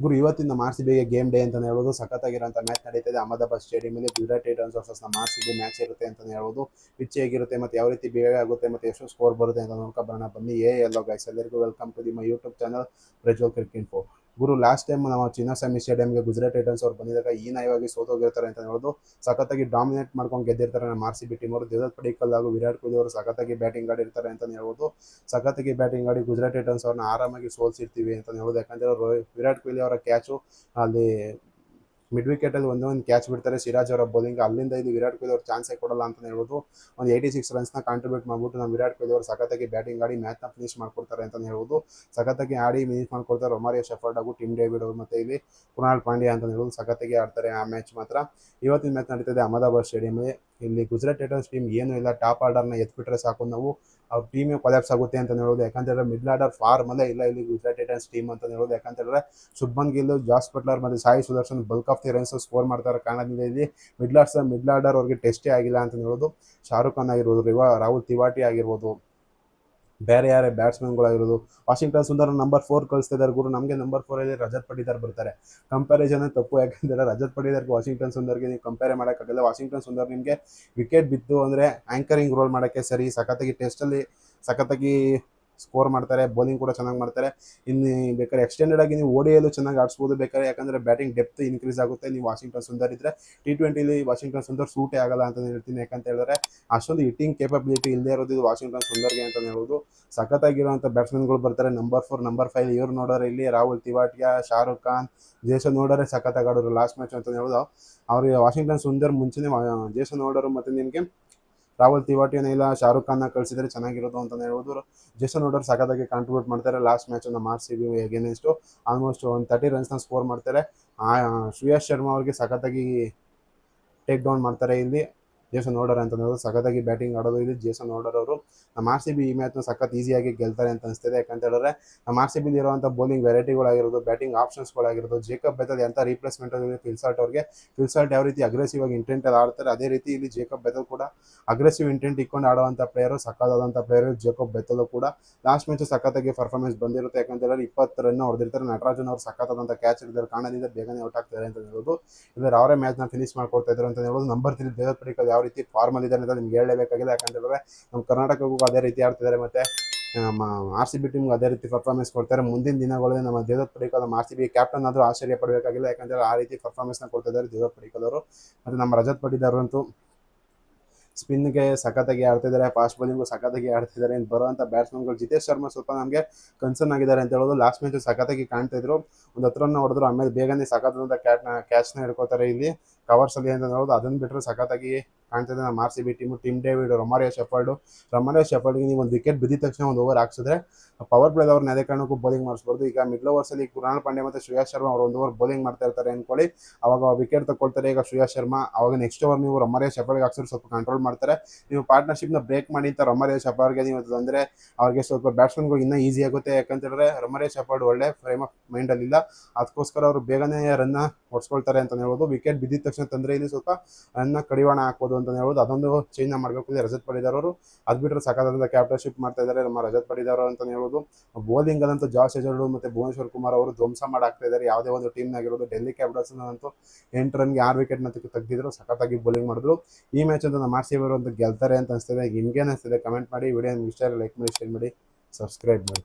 ಗುರು ಇವತ್ತಿನ ನಮ್ಮ R C ಬಿಗೆ ಗೇಮ್ ಡೇ ಅಂತಲೇ ಹೇಳ್ಬೋದು. ಸಖತ್ತಾಗಿರೋಂಥ ಮ್ಯಾಚ್ ನಡೀತಿದೆ ಅಹಮದಾಬಾದ್ ಸ್ಟೇಡಿಯಮಲ್ಲಿ. ಗುಜರಾತ್ ಟೈಟನ್ಸ್ ವರ್ಸಸ್ ನಮ್ಮ ಆರ್ ಸಿ ಬಿ ಮ್ಯಾಚ್ ಇರುತ್ತೆ ಅಂತಲೇ ಹೇಳ್ಬೋದು. ಪಿಚ್ ಹೇಗಿರುತ್ತೆ ಮತ್ತು ಯಾವ ರೀತಿ ಬಿಹೇವ್ ಆಗುತ್ತೆ ಮತ್ತು ಎಷ್ಟು ಸ್ಕೋರ್ ಬರುತ್ತೆ ಅಂತ ನೋಡ್ಕೊಬರೋಣ ಬನ್ನಿ. ಎಲ್ಲೋ ಗೈಸ್, ಎಲ್ಲರಿಗೂ welcome to my YouTube channel Prajwal cricket info. ಗುರು ಲಾಸ್ಟ್ ಟೈಮ್ ನಾವು ಚಿನ್ನಸ್ವಾಮಿ ಸ್ಟೇಡಿಯಂಗೆ ಗುಜರಾತ್ ಟೈಟನ್ಸ್ ಅವ್ರು ಬಂದಿದ್ದಾಗ ಹೀನಾಯವಾಗಿ ಸೋತೋಗಿರ್ತಾರೆ ಅಂತ ಹೇಳ್ಬೋದು. ಸಖತ್ತಾಗಿ ಡಾಮಿನೇಟ್ ಮಾಡ್ಕೊಂಡು ಗೆದ್ದಿರ್ತಾರೆ ನಮ್ಮ ಆರ್ ಸಿ ಬಿ ಟೀಮ್ ಅವರು. ದೇವದತ್ ಪಡಿಕ್ಕಲ್ ಹಾಗೂ ವಿರಾಟ್ ಕೊಹ್ಲಿ ಅವರು ಸಖತ್ತಾಗಿ ಬ್ಯಾಟಿಂಗ್ ಆಡಿರ್ತಾರೆ ಅಂತ ಹೇಳ್ಬೋದು. ಸಖತ್ತಾಗಿ ಬ್ಯಾಟಿಂಗ್ ಆಡಿ ಗುಜರಾತ್ ಟೈಟನ್ಸ್ ಅವ್ರನ್ನ ಆರಾಮಾಗಿ ಸೋಲ್ಸಿರ್ತೀವಿ ಅಂತ ಹೇಳ್ಬೋದು. ಯಾಕಂದರೆ ವಿರಾಟ್ ಕೊಹ್ಲಿ ಅವರ ಕ್ಯಾಚು ಅಲ್ಲಿ ಮಿಡ್ ವಿಕೆಟಲ್ಲಿ ಒಂದೊಂದು ಕ್ಯಾಚ್ ಬಿಡ್ತಾರೆ ಸಿರಾಜ್ ಅವರ ಬೌಲಿಂಗ್. ಅಲ್ಲಿಂದ ಇಲ್ಲಿ ವಿರಾಟ್ ಕೊಹ್ಲಿ ಅವ್ರು ಚಾನ್ಸೇ ಕೊಡಲ್ಲ ಅಂತ ಹೇಳ್ಬೋದು. ಒಂದು 86 ರನ್ಸ್ನ ಕಾಂಟ್ರಿಬ್ಯೂಟ್ ಮಾಡಿಬಿಟ್ಟು ನಮ್ಮ ವಿರಾಟ್ ಕೊಹ್ಲಿ ಅವರು ಸಖತ್ತಾಗಿ ಬ್ಯಾಟಿಂಗ್ ಆಡಿ ಮ್ಯಾಚ್ನ ಫಿನಿಶ್ ಮಾಡ್ಕೊಡ್ತಾರೆ ಅಂತ ಹೇಳ್ಬೋದು. ಸಖತ್ತಾಗಿ ಆಡಿ ಫಿನಿಶ್ ಮಾಡ್ಕೊಡ್ತಾರೆ ರೊಮಾರಿಯೋ ಶೆಫರ್ಡ್ ಹಾಗೂ ಟಿಮ್ ಡೇವಿಡ್ ಅವರು ಮತ್ತು ಇಲ್ಲಿ ಕುನಾಲ್ ಪಾಂಡ್ಯ ಅಂತ ಹೇಳ್ಬೋದು. ಸಖತ್ತಾಗಿ ಆಡ್ತಾರೆ ಆ ಮ್ಯಾಚ್ ಮಾತ್ರ. ಇವತ್ತಿನ ಮ್ಯಾಚ್ ನಡೀತಿದೆ ಅಹಮದಾಬಾದ್ ಸ್ಟೇಡಿಯಮಲ್ಲಿ. ಇಲ್ಲಿ ಗುಜರಾತ್ ಟೈಟನ್ಸ್ ಟೀಮ್ ಏನೂ ಇಲ್ಲ, ಟಾಪ್ ಆರ್ಡರ್ನ ಎತ್ಬಿಟ್ರೆ ಸಾಕು ನಾವು, ಅವ್ರ ಟೀಮೇ ಕೊಲ್ಯಾಪ್ಸ್ ಆಗುತ್ತೆ ಅಂತ ಹೇಳ್ಬೋದು. ಯಾಕಂತೇಳಿದ್ರೆ ಮಿಡ್ಲ್ ಆರ್ಡರ್ ಫಾರ್ಮಲ್ಲೇ ಇಲ್ಲ ಇಲ್ಲಿ ಗುಜರಾತ್ ಟೈಟನ್ಸ್ ಟೀಮ್ ಅಂತ ಹೇಳ್ಬೋದು. ಯಾಕಂತೇಳಿದ್ರೆ ಶುಭ್ಮನ್ ಗಿಲ್, ಜಾಸ್ ಬಟ್ಲರ್ ಮತ್ತು Sai Sudarshan bulk of the runs score ಮಾಡ್ತಾರೆ ಕಾರಣದಿಂದ ಇಲ್ಲಿ ಮಿಡ್ಲ್ ಆರ್ಡರ್ ಅವ್ರಿಗೆ ಟೆಸ್ಟೇ ಆಗಿಲ್ಲ ಅಂತ ಹೇಳ್ಬೋದು. ಶಾರುಖ್ ಖಾನ್ ಆಗಿರ್ಬೋದು, ರಾಹುಲ್ ತಿವಾಟಿ ಆಗಿರ್ಬೋದು, ಬೇರೆ ಯಾರೇ ಬ್ಯಾಟ್ಸ್ಮನ್ಗಳಾಗಿರೋದು. ವಾಷಿಂಗ್ಟನ್ ಸುಂದರ್ ನಂಬರ್ 4 ಕಳಿಸ್ತಿದ್ದಾರೆ ಗುರು. ನಮಗೆ ನಂಬರ್ 4 ರಜತ್ ಪಟಿದಾರ್ ಬರ್ತಾರೆ. ಕಂಪ್ಯಾರಿಸನ್ ತಪ್ಪು. ಯಾಕಂದರೆ ರಜತ್ ಪಟಿದಾರ್ಗೆ ವಾಷಿಂಗ್ಟನ್ ಸುಂದರ್ಗೆ ನೀವು ಕಂಪೇರ್ ಮಾಡೋಕ್ಕಾಗಲ್ಲ. ವಾಷಿಂಗ್ಟನ್ ಸುಂದರ್ ನಿಮಗೆ ವಿಕೆಟ್ ಬಿತ್ತು ಅಂದರೆ ಆ್ಯಂಕರಿಂಗ್ ರೋಲ್ ಮಾಡೋಕ್ಕೆ ಸರಿ. ಸಖತ್ತಾಗಿ ಟೆಸ್ಟಲ್ಲಿ ಸಖತ್ತಾಗಿ ಸ್ಕೋರ್ ಮಾಡ್ತಾರೆ, ಬೌಲಿಂಗ್ ಕೂಡ ಚೆನ್ನಾಗಿ ಮಾಡ್ತಾರೆ. ಇನ್ನು ಬೇಕಾದ್ರೆ ಎಕ್ಸ್ಟೆಂಡೆಡ್ ಆಗಿ ನೀವು ಓಡಿಯಲ್ಲೂ ಚೆನ್ನಾಗಿ ಆಡಿಸ್ಬೋದು ಬೇಕಾದ್ರೆ. ಯಾಕಂದರೆ ಬ್ಯಾಟಿಂಗ್ ಡೆಪ್ತ್ ಇನ್ಕ್ರೀಸ್ ಆಗುತ್ತೆ ನೀವು ವಾಷಿಂಗ್ಟನ್ ಸುಂದರ್ ಇದ್ದರೆ. T20ಲಿ ವಾಷಿಂಗ್ಟನ್ ಸುಂದರ್ ಸೂಟೇ ಆಗಲ್ಲ ಅಂತ ಹೇಳ್ತೀನಿ. ಯಾಕಂತ ಹೇಳಿದ್ರೆ ಅಷ್ಟೊಂದು ಹಿಟ್ಟಿಂಗ್ ಕೇಪಬಿಲಿಟಿ ಇಲ್ಲದೆ ಇರೋದು ಇದು ವಾಷಿಂಗ್ಟನ್ ಸುಂದರ್ಗೆ ಅಂತ ಹೇಳ್ಬೋದು. ಸಖತ್ತಾಗಿರುವಂಥ ಬ್ಯಾಟ್ಸ್ಮನ್ಗಳು ಬರ್ತಾರೆ ನಂಬರ್ 4 ನಂಬರ್ 5 ಇವ್ರು ನೋಡೋರೆ ಇಲ್ಲಿ ರಾಹುಲ್ ತಿವಾಟಿಯಾ, ಶಾರುಖ್ ಖಾನ್, ಜೇಸನ್ ಹೋಲ್ಡರ್ ಸಖತ್ತಾಗಿ ಆಡೋರು ಲಾಸ್ಟ್ ಮ್ಯಾಚ್ ಅಂತ ಹೇಳ್ಬೋದು. ಅವ್ರಿಗೆ ವಾಷಿಂಗ್ಟನ್ ಸುಂದರ್ ಮುಂಚೆನೇ ಜೇಸನ್ ಹೋಲ್ಡರ್ ಮತ್ತು ನಿಮಗೆ ರಾಹುಲ್ ತಿವಾಟಿಯನ್ನ ಇಲ್ಲ ಶಾರುಖ್ ಖಾನ್ನ ಕಳಿಸಿದರೆ ಚೆನ್ನಾಗಿರೋದು ಅಂತಲೇ ಹೇಳ್ಬೋದು. ಜೇಸನ್ ಹೋಲ್ಡರ್ ಸಖತ್ತಾಗಿ ಕಾಂಟ್ರಿಬ್ಯೂಟ್ ಮಾಡ್ತಾರೆ ಲಾಸ್ಟ್ ಮ್ಯಾಚ್ ನಮ್ಮ ಆರ್ ಸಿ ಬಿ ಎಗೇನೆಸ್ಟು. ಆಲ್ಮೋಸ್ಟ್ ಒಂದು 30 ರನ್ಸ್ನ ಸ್ಕೋರ್ ಮಾಡ್ತಾರೆ. ಶ್ರೇಯಸ್ ಶರ್ಮಾ ಅವ್ರಿಗೆ ಸಖತ್ತಾಗಿ ಟೇಕ್ ಡೌನ್ ಮಾಡ್ತಾರೆ ಇಲ್ಲಿ ಜೇಸನ್ ಹೋಲ್ಡರ್ ಅಂತ ಹೇಳೋದು. ಸಖತ್ತಾಗಿ ಬ್ಯಾಟಿಂಗ್ ಆಡೋದು ಇಲ್ಲಿ ಜೇಸನ್ ಹೋಲ್ಡರ್ ಅವರು. ನಮ್ಮ ಆರ್ ಸಿ ಬಿ ಈ ಮ್ಯಾಚ್ನ ಸಖತ್ ಈಸಿಯಾಗಿ ಗೆಲ್ತಾರೆ ಅಂತ ಅನಿಸ್ತಿದೆ. ಯಾಕಂತ ಹೇಳಿದ್ರೆ ನಮ್ಮ ಆರ್ ಸಿ ಬಿಲಿ ಇರುವಂಥ ಬೌಲಿಂಗ್ ವೆರೈಟಿಗಳಾಗಿರೋದು, ಬ್ಯಾಟಿಂಗ್ ಆಪ್ಷನ್ಸ್ಗಳಾಗಿರೋದು, ಜೇಕಬ್ ಬೆಥಲ್ ಎಂಥ ರೀಪ್ಲೇಸ್ಮೆಂಟ್ ಫಿಲ್ಸಾರ್ಟ್ ಅವ್ರಿಗೆ. ಫಿಲ್ಸಾರ್ಟ್ ಯಾವ ರೀತಿ ಅಗ್ರೆಸಿವ್ ಆಗಿ ಇಂಟೆಂಟಲ್ಲಿ ಆಡ್ತಾರೆ, ಅದೇ ರೀತಿ ಇಲ್ಲಿ ಜೇಕಬ್ ಬೆಥಲ್ ಕೂಡ ಅಗ್ರೆಸಿವ್ ಇಂಟೆಂಟ್ ಇಟ್ಕೊಂಡು ಆಡುವಂಥ ಪ್ಲೇಯರು, ಸಖತ್ತಾದಂಥ ಪ್ಲೇಯರು ಜೇಕಬ್ ಬೆಥಲ್ ಕೂಡ. ಲಾಸ್ಟ್ ಮ್ಯಾಚ್ ಸಖತ್ತಾಗಿ ಪರ್ಫಾರ್ಮೆನ್ಸ್ ಬಂದಿರುತ್ತೆ. ಯಾಕಂತ ಹೇಳಿದ್ರೆ 20 ರನ್ ಹೊಡೆದಿರ್ತಾರೆ. ನಟರಾಜನ್ ಅವರು ಸಖತ್ತಾದಂಥ ಕ್ಯಾಚ್ ಹಿಡಿದಾರೆ ಕಾರಣದಿಂದ ಬೇಗನೆ ಔಟ್ ಆಗ್ತಾರೆ ಅಂತ ಹೇಳ್ಬೋದು. ಇಲ್ಲದ್ರೆ ಅವರೇ ಮ್ಯಾಚ್ನ ಫಿನಿಶ್ ಮಾಡ್ಕೊಡ್ತಾ ಇದ್ದಾರೆ ಅಂತ ಹೇಳ್ಬೋದು. ನಂಬರ್ 3 ದೇವದತ್ ಪಡಿಕ್ಕಲ್ ಯಾವ ರೀತಿ ಫಾರ್ಮಲ್ಲಿ ಇದ್ದಾರೆ ಅಂತ ನಿಮ್ಗೆ ಹೇಳಲೇಬೇಕಾಗಿದೆ. ಯಾಕಂತ ಹೇಳಿದ್ರೆ ನಮ್ಮ ಕರ್ನಾಟಕಕ್ಕೂ ಅದೇ ರೀತಿ ಆಡ್ತಿದ್ದಾರೆ ಮತ್ತು ನಮ್ಮ ಆರ್ ಸಿ ಬಿ ಟೀಮ್ಗೆ ಅದೇ ರೀತಿ ಪರ್ಫಾರ್ಮೆನ್ಸ್ ಕೊಡ್ತಾರೆ. ಮುಂದಿನ ದಿನಗಳಲ್ಲಿ ನಮ್ಮ ದೇವದತ್ ಪಡಿಕ್ಕಲ್ ನಮ್ಮ ಆರ್ ಸಿ ಬಿ ಕ್ಯಾಪ್ಟನ್ ಆದರೂ ಆಶ್ಚರ್ಯ ಪಡಬೇಕಾಗಿಲ್ಲ. ಯಾಕಂದರೆ ಆ ರೀತಿ ಪರ್ಫಾರ್ಮೆನ್ಸ್ನ ಕೊಡ್ತಿದ್ದಾರೆ ದೇವದತ್ ಪಡಿಕ್ಕಲ್ ಅವರು. ಮತ್ತು ನಮ್ಮ ರಜತ್ ಪಟಿದಾರ್ ಅಂತೂ ಸ್ಪಿನ್ಗೆ ಸಖತ್ತಾಗಿ ಆಡ್ತಿದ್ದಾರೆ, ಫಾಸ್ಟ್ ಬೌಲಿಂಗು ಸಖತ್ತಾಗಿ ಆಡ್ತಿದ್ದಾರೆ. ಇನ್ನು ಬರುವಂಥ ಬ್ಯಾಟ್ಸ್ಮನ್ಗಳು ಜಿತೇಶ್ ಶರ್ಮಾ ಸ್ವಲ್ಪ ನಮಗೆ ಕನ್ಸರ್ನ್ ಆಗಿದ್ದಾರೆ ಅಂತ ಹೇಳೋದು. ಲಾಸ್ಟ್ ಮ್ಯಾಚ್ ಸಖತ್ತಾಗಿ ಕಾಣ್ತಿದ್ರು, ಒಂದು 10 ರನ್ ಹೊಡೆದ್ರು, ಆಮೇಲೆ ಬೇಗನೆ ಸಖತ್ತಾದಂಥ ಕ್ಯಾಚ್ನ ಹಿಡ್ಕೋತಾರೆ ಇಲ್ಲಿ ಕವರ್ಸಲ್ಲಿ ಅಂತ ಹೇಳ್ಬೋದು. ಅದನ್ನು ಬಿಟ್ಟರೆ ಸಖತ್ತಾಗಿ ಕಾಣ್ತಿದೆ ನಮ್ಮ R C B team. Tim David, Romario ಶೆಫರ್ಡ್ಗೆ ನೀವು ಒಂದು ವಿಕೆಟ್ ಬಿದ್ದಿದ ತಕ್ಷಣ ಒಂದು ಓವರ್ ಹಾಕ್ಸಿದ್ರೆ ಪವರ್ ಪ್ಲೇದ ಅವ್ರನ್ನ ಯಾವುದೇ ಕಾರಣಕ್ಕೂ ಬೌಲಿಂಗ್ ಮಾಡಿಸ್ಬಾರ್ದು. ಈಗ ಮಿಡ್ಲ್ ಓವರ್ಸಲ್ಲಿ ಕುನಾಲ್ ಪಾಂಡ್ಯ ಮತ್ತು ಶ್ರೇಯಸ್ ಶರ್ಮಾ ಅವರು ಒಂದು ಓವರ್ ಬೌಲಿಂಗ್ ಮಾಡ್ತಾ ಇರ್ತಾರೆ ಅಂದ್ಕೊಳ್ಳಿ, ಅವಾಗ ವಿಕೆಟ್ ತಗೊಳ್ತಾರೆ ಈಗ ಶ್ರೇಯಸ್ ಶರ್ಮಾ. ಅವಾಗ ನೆಕ್ಸ್ಟ್ ಓವರ್ ನೀವು ರೊಮಾರಿಯೋ ಶೆಫರ್ಡ್ಗೆ ಹಾಕ್ಸಿದ್ರೆ ಸ್ವಲ್ಪ ಕಂಟ್ರೋಲ್ ಮಾಡ್ತಾರೆ. ನೀವು ಪಾರ್ಟ್ನರ್ಶಿಪ್ನ ಬ್ರೇಕ್ ಮಾಡಿ ಅಂತ ರೊಮಾರಿಯೋ ಶೆಫರ್ಡ್ಗೆ ನೀವು ಅಂದರೆ ಅವ್ರಿಗೆ ಸ್ವಲ್ಪ ಬ್ಯಾಟ್ಸ್ಮನ್ಗಳು ಇನ್ನೂ ಈಸಿ ಆಗುತ್ತೆ. ಯಾಕಂತೇಳಿದ್ರೆ ರೊಮಾರಿಯೋ ಶೆಫರ್ಡ್ ಒಳ್ಳೆ ಫ್ರೇಮ್ ಆಫ್ ಮೈಂಡಲ್ಲಿಲ್ಲ, ಅದಕ್ಕೋಸ್ಕರ ಅವರು ಬೇಗನೆ ರನ್ನ ಹೊಡ್ಸ್ಕೊಳ್ತಾರೆ ಅಂತ ಹೇಳ್ಬೋದು. ವಿಕೆಟ್ ಬಿದ್ದಿದ ತಕ್ಷಣ ತಂದರೆ ಇಲ್ಲಿ ಸ್ವಲ್ಪ ರನ್ನ ಕಡಿವಾಣ ಹಾಕ್ಬೋದು ಅಂತ ಹೇಳ್ಬೋದು. ಅದೊಂದು ಚೇಂಜ್ ಮಾಡಬೇಕು ರಜತ್ ಪಟಿದಾರ್ ಅವರು. ಅದು ಬಿಟ್ಟರೆ ಸಖತ್ತಾದ ಕ್ಯಾಪ್ಟನ್ಶಿಪ್ ಮಾಡ್ತಾ ಇದ್ದಾರೆ ನಮ್ಮ ರಜತ್ ಪಟಿದಾರ್ ಅಂತ ಹೇಳ್ಬೋದು. ಬೌಲಿಂಗಲ್ಲಂತೂ ಜಾಸ್ ಹೇಜಲ್ವುಡ್ ಮತ್ತು ಭುವನೇಶ್ವರ್ ಕುಮಾರ್ ಅವರು ಧ್ವಂಸ ಮಾಡಾಕ್ತಾ ಇದ್ದಾರೆ ಯಾವುದೇ ಒಂದು ಟೀಮ್ನಾಗಿರೋದು. ಡೆಲ್ಲಿ ಕ್ಯಾಪಿಟಲ್ಸ್ ಅಂತೂ 8 ರನ್ಗೆ 6 ವಿಕೆಟ್ನ ತೆಗೆದಿದ್ರು, ಸಖತ್ತಾಗಿ ಬೌಲಿಂಗ್ ಮಾಡಿದ್ರು. ಈ ಮ್ಯಾಚ್ ಅಂತ ನಮ್ಮ ಆರ್ ಸಿ ಬಿ ಅವರು ಅಂತ ಗೆಲ್ತಾರೆ ಅಂತ ಅನಿಸ್ತಿದೆ. ನಿಮ್ಗೇನು ಅನಿಸ್ತಿದೆ ಕಮೆಂಟ್ ಮಾಡಿ. ವಿಡಿಯೋ ನಿಮ್ಗೆ ಇಷ್ಟ ಲೈಕ್ ಮಾಡಿ, ಶೇರ್ ಮಾಡಿ, ಸಬ್ಸ್ಕ್ರೈಬ್ ಮಾಡಿ.